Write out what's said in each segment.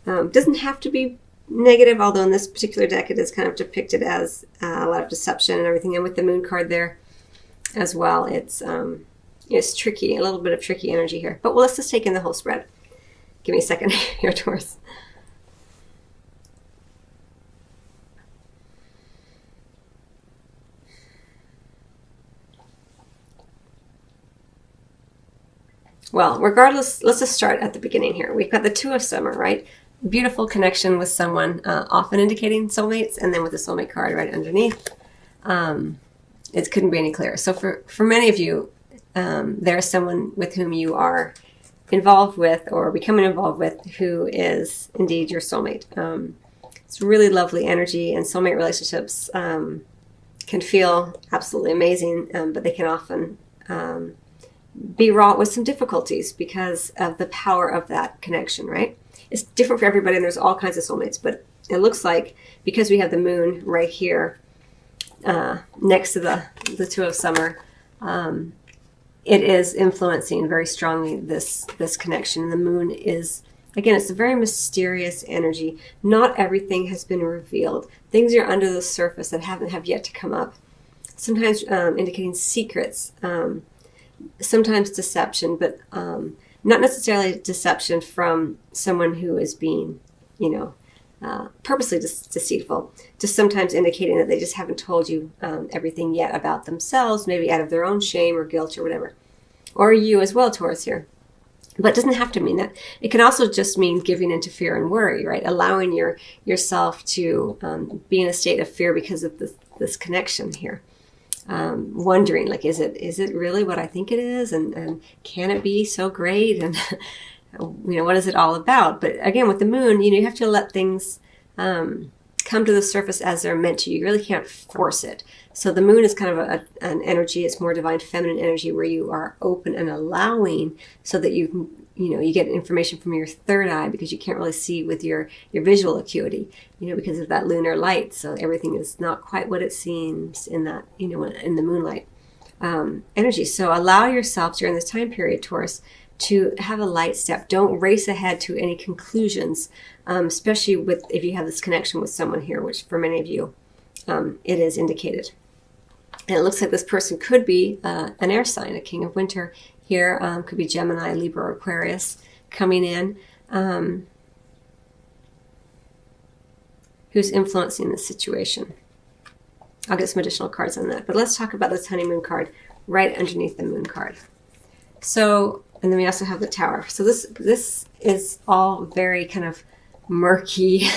Doesn't have to be negative, although in this particular deck it is kind of depicted as a lot of deception and everything. And with the moon card there as well, it's tricky, a little bit of tricky energy here. But let's just take in the whole spread. Give me a second here, Taurus. Well, regardless, let's just start at the beginning here. We've got the Two of Summer, right? Beautiful connection with someone, often indicating soulmates, and then with the soulmate card right underneath. It couldn't be any clearer. So for many of you, there's someone with whom you are involved with or becoming involved with who is indeed your soulmate. It's really lovely energy, and soulmate relationships can feel absolutely amazing, but they can often be wrought with some difficulties because of the power of that connection, right? It's different for everybody, and there's all kinds of soulmates, but it looks like because we have the moon right here next to the Two of Summer, it is influencing very strongly this connection. The moon is, again, it's a very mysterious energy. Not everything has been revealed. Things are under the surface that have yet to come up. Sometimes indicating secrets, sometimes deception, but not necessarily deception from someone who is being, purposely deceitful. Just sometimes indicating that they just haven't told you everything yet about themselves, maybe out of their own shame or guilt or whatever. Or you as well, Taurus, here. But it doesn't have to mean that. It can also just mean giving into fear and worry, right? Allowing yourself to be in a state of fear because of this connection here. Wondering, like, is it really what I think it is? And can it be so great? And, what is it all about? But again, with the moon, you have to let things come to the surface as they're meant to. You really can't force it. So the moon is kind of an energy. It's more divine feminine energy where you are open and allowing, so that you get information from your third eye, because you can't really see with your visual acuity, because of that lunar light. So everything is not quite what it seems in that, in the moonlight energy. So allow yourself during this time period, Taurus, to have a light step. Don't race ahead to any conclusions, especially if you have this connection with someone here, which for many of you, it is indicated. And it looks like this person could be an air sign, a king of winter here, could be Gemini, Libra, or Aquarius coming in, who's influencing the situation. I'll get some additional cards on that. But let's talk about this honeymoon card right underneath the moon card. So, and then we also have the Tower. So this is all very kind of murky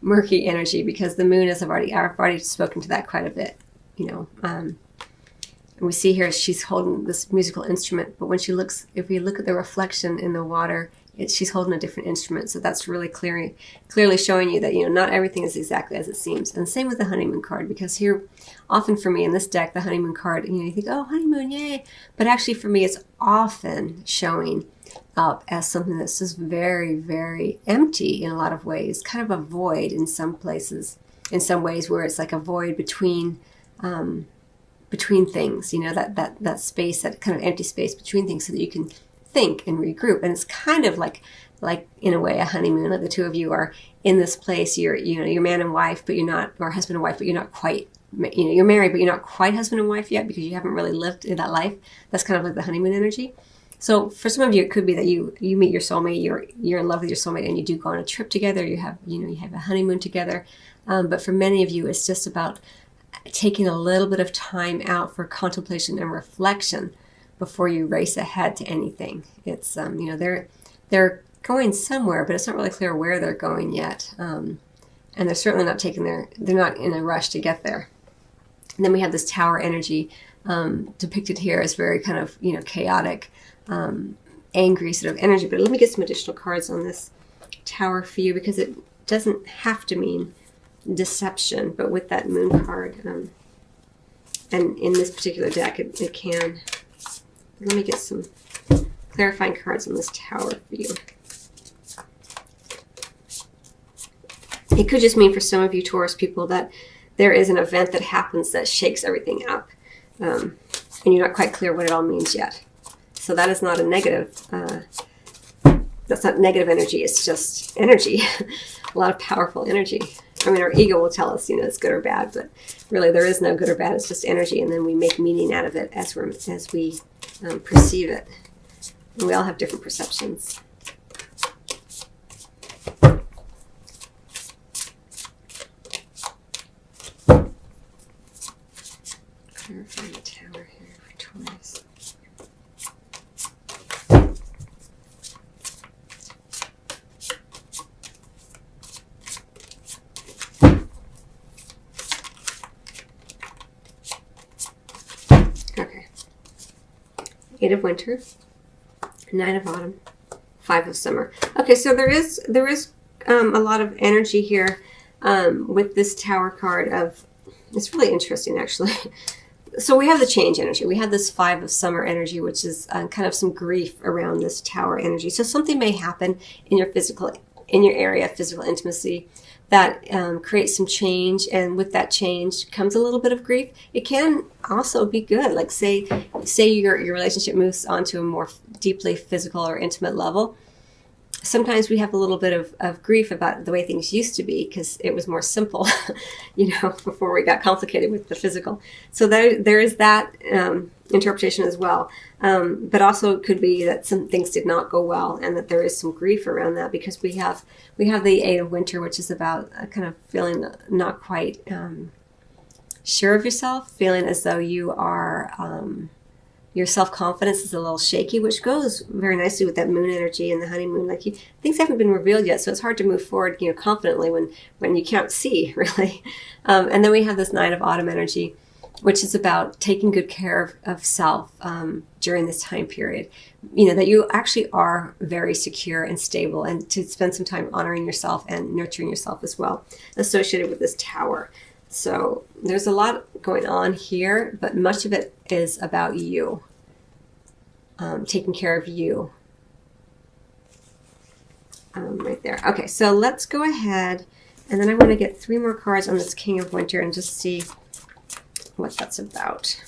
energy, because the moon is, I've already spoken to that quite a bit, and we see here she's holding this musical instrument, but when if we look at the reflection in the water, she's holding a different instrument. So that's really clearly showing you that, not everything is exactly as it seems. And same with the honeymoon card, because here, often for me in this deck, the honeymoon card, you think, oh, honeymoon, yay. But actually for me, it's often showing up as something that's just very, very empty in a lot of ways, kind of a void in some places, in some ways, where it's like a void between things, that space, that kind of empty space between things, so that you can think and regroup. And it's kind of like in a way a honeymoon, like the two of you are in this place. You're man and wife, but you're not, or husband and wife, but you're not quite, you're married, but you're not quite husband and wife yet, because you haven't really lived in that life. That's kind of like the honeymoon energy. So for some of you, it could be that you meet your soulmate, you're in love with your soulmate, and you do go on a trip together. You have a honeymoon together. But for many of you, it's just about taking a little bit of time out for contemplation and reflection before you race ahead to anything. It's they're going somewhere, but it's not really clear where they're going yet. And they're certainly not they're not in a rush to get there. And then we have this Tower energy depicted here as very kind of chaotic, angry sort of energy. But let me get some additional cards on this Tower for you, because it doesn't have to mean deception, but with that moon card, and in this particular deck, it can. Let me get some clarifying cards on this Tower for you. It could just mean for some of you Taurus people that there is an event that happens that shakes everything up, and you're not quite clear what it all means yet. So that is not a negative. that's not negative energy. It's just energy, a lot of powerful energy. I mean, our ego will tell us, you know, it's good or bad, but really there is no good or bad. It's just energy, and then we make meaning out of it as we perceive it. And we all have different perceptions. Clarifying the tower here for Taurus. Okay. 8 of Winter, 9 of Autumn, 5 of Summer. Okay, so there is a lot of energy here with this Tower card of, it's really interesting actually. So we have the change energy. We have this 5 of Summer energy, which is kind of some grief around this Tower energy. So something may happen in your area of physical intimacy that creates some change, and with that change comes a little bit of grief. It can also be good. Like say your relationship moves onto a more deeply physical or intimate level. Sometimes we have a little bit of grief about the way things used to be because it was more simple, you know, before we got complicated with the physical. So there is that interpretation as well. But also it could be that some things did not go well and that there is some grief around that, because we have the 8 of Winter, which is about kind of feeling not quite sure of yourself, feeling as though you are... your self-confidence is a little shaky, which goes very nicely with that moon energy and the honeymoon. Like things haven't been revealed yet, so it's hard to move forward, you know, confidently when you can't see really. And then we have this 9 of Autumn energy, which is about taking good care of self during this time period. You know, that you actually are very secure and stable, and to spend some time honoring yourself and nurturing yourself as well, associated with this Tower. So there's a lot going on here, but much of it is about you, taking care of you. Right there. Okay, so let's go ahead, and then I want to get 3 more cards on this King of Winter and just see what that's about.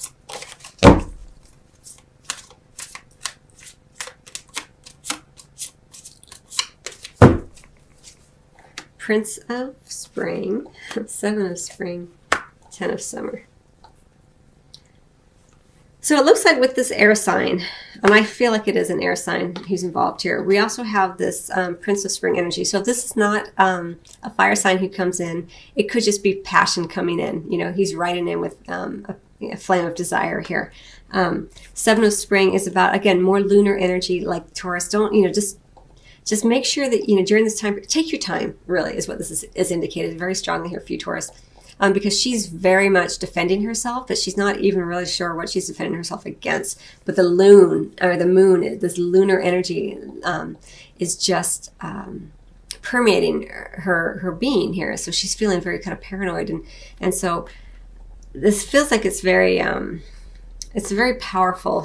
Prince of Spring, 7 of Spring, 10 of Summer. So it looks like with this air sign, and I feel like it is an air sign who's involved here, we also have this Prince of Spring energy. So if this is not a fire sign who comes in, it could just be passion coming in. You know, he's riding in with a flame of desire here. 7 of Spring is about, again, more lunar energy, like Taurus. Don't, you know, just make sure that, you know, during this time, take your time, really, is what this is indicated very strongly here for you, Taurus. Because she's very much defending herself, but she's not even really sure what she's defending herself against. But the moon, this lunar energy is just permeating her being here. So she's feeling very kind of paranoid. And so this feels like it's a very powerful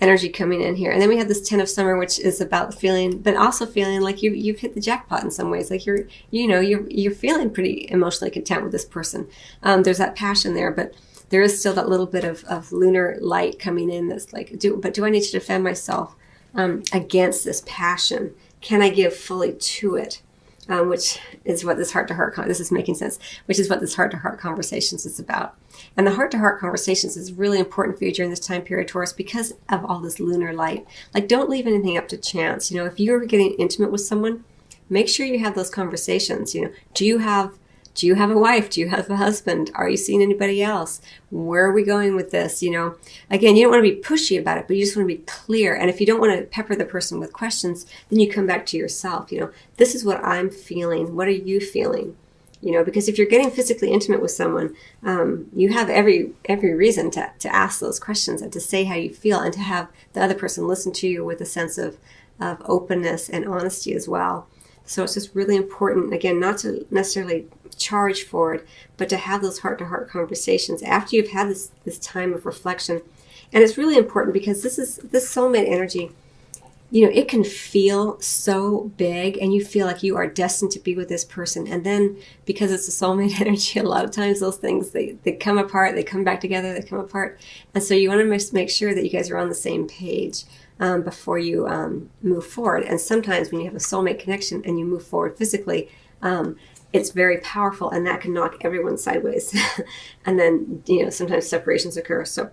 energy coming in here. And then we have this 10 of Summer, which is about feeling, but also feeling like you've hit the jackpot in some ways. Like you're feeling pretty emotionally content with this person. There's that passion there, but there is still that little bit of lunar light coming in that's like, do I need to defend myself against this passion? Can I give fully to it? Which is what this heart-to-heart, this is making sense, which is what this heart-to-heart conversations is about. And the heart-to-heart conversations is really important for you during this time period, Taurus, because of all this lunar light. Like, don't leave anything up to chance. You know, if you're getting intimate with someone, make sure you have those conversations. You know, do you have a wife? Do you have a husband? Are you seeing anybody else? Where are we going with this? You know, again, you don't want to be pushy about it, but you just want to be clear. And if you don't want to pepper the person with questions, then you come back to yourself. You know, this is what I'm feeling. What are you feeling? You know, because if you're getting physically intimate with someone, you have every reason to ask those questions and to say how you feel, and to have the other person listen to you with a sense of openness and honesty as well. So it's just really important, again, not to necessarily charge forward, but to have those heart-to-heart conversations after you've had this time of reflection. And it's really important because this soulmate energy, you know, it can feel so big, and you feel like you are destined to be with this person. And then because it's a soulmate energy, a lot of times those things, they come apart, they come back together, they come apart. And so you want to make sure that you guys are on the same page. before you move forward. And sometimes when you have a soulmate connection and you move forward physically, it's very powerful, and that can knock everyone sideways. And then, sometimes separations occur. So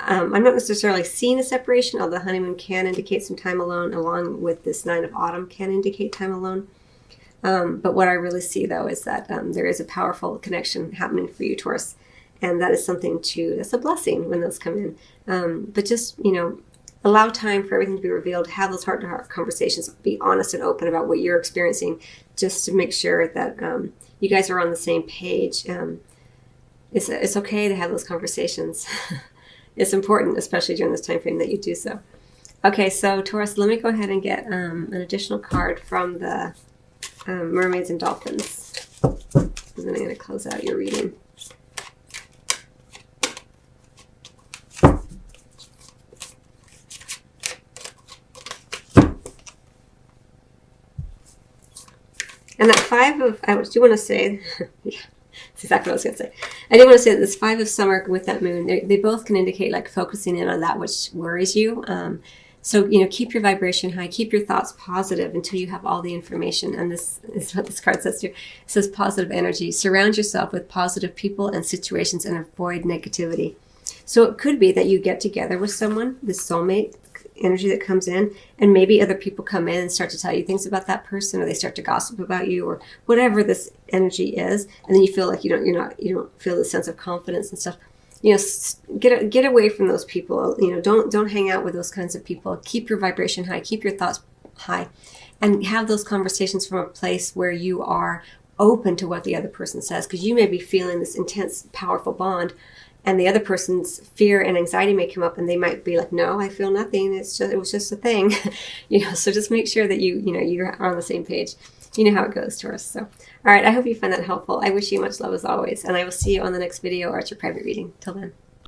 I'm not necessarily seeing a separation, although the honeymoon can indicate some time alone, along with this 9 of autumn can indicate time alone. But what I really see, though, is that there is a powerful connection happening for you, Taurus. And that is something that's a blessing when those come in. But just, allow time for everything to be revealed. Have those heart-to-heart conversations. Be honest and open about what you're experiencing, just to make sure that you guys are on the same page. It's okay to have those conversations. It's important, especially during this time frame, that you do so. Okay, so Taurus, let me go ahead and get an additional card from the Mermaids and Dolphins. And then I'm going to close out your reading. And that 5 of, I do want to say, yeah, that's exactly what I was going to say. I do want to say that this 5 of summer with that moon, they both can indicate like focusing in on that which worries you. So, keep your vibration high, keep your thoughts positive until you have all the information. And this is what this card says here. It says positive energy. Surround yourself with positive people and situations and avoid negativity. So it could be that you get together with someone, this soulmate energy that comes in, and maybe other people come in and start to tell you things about that person, or they start to gossip about you, or whatever this energy is, and then you feel like you don't feel the sense of confidence and stuff. Get away from those people. Don't hang out with those kinds of people. Keep your vibration high, keep your thoughts high, and have those conversations from a place where you are open to what the other person says, because you may be feeling this intense, powerful bond, and the other person's fear and anxiety may come up, and they might be like, "No, I feel nothing. It was just a thing." So just make sure that you're on the same page. You know how it goes, Taurus. So, all right, I hope you find that helpful. I wish you much love as always, and I will see you on the next video or at your private reading. Till then.